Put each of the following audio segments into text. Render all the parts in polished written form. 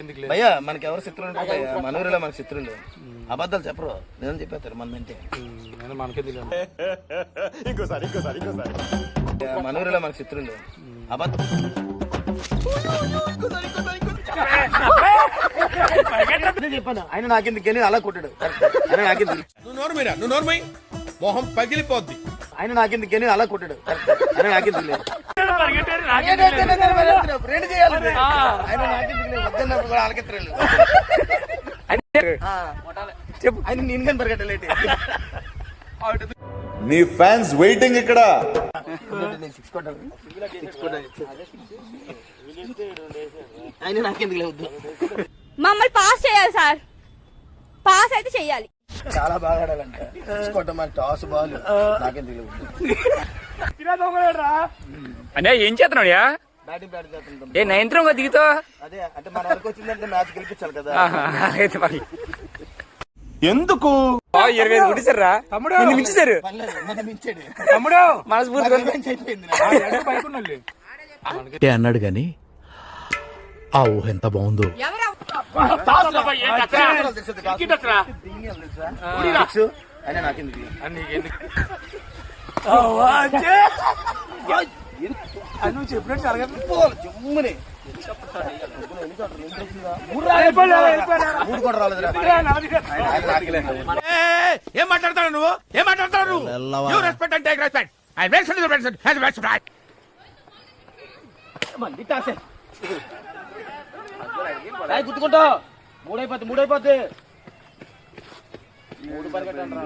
భయ్యా మనకి ఎవరు శత్రువులు ఉంటాయి? మనూరిలో మనకి శత్రువులు అబద్ధాలు చెప్పరు, నేను చెప్పేస్తారు మన అంటే మనూరిలో మనకి శత్రువులు చెప్పాను. ఆయన నాకెందుకు వెళ్ళి అలా కొట్టాడు. ఆయన నాకెందుకు మొహం పగిలిపోద్ది. ఆయన నాకెందుకు వెళ్ళి అలా కొట్టాడు. ఆయన నాకెందుకు లేదు చెప్పు. ఆయన నేను కానీ పరిగెట్టలేటి. నీ ఫ్యాన్స్ వెయిటింగ్ ఇక్కడ. ఆయన నాకెందుకు లేదు. మమ్మల్ని పాస్ చేయాలి సార్, పాస్ అయితే చెయ్యాలి. చాలా బాగా ఆడాలంట. టాస్ బాల్ నాకెందుకు లేదు. అంటే ఏం చేస్తున్నాడు? బ్యాటింగ్ చేస్తున్నాం. ఏ నైన్త్రం దిగుతా. అదే అంటే మన వరకు వచ్చిందంటే మ్యాచ్ గెలిపించాలి కదా. ఎందుకు 25 కొట్టేశారా తమ్ముడు? మించారు తమ్ముడు, మనస్ఫూర్తిగా అన్నాడు గాని ఆ ఊహ ఎంత బాగుందో. ఆయన నాకెందుకు నువ్వు చెప్పినట్టు జమ్ముని ఏం మాట్లాడతావు నువ్వు? ఏం మాట్లాడతావు నువ్వు? You respect and take respect. I respect the respect and respect. గుర్తుకుంటా. మూడైపోద్ది మూడు పరిగెట్టండి.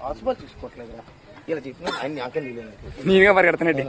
హాస్పిటల్ చూసుకోవట్లేదు ఇలా చెప్పిన ఆయన నాకేం నేనుగా పరిగెడుతున్నట్టు.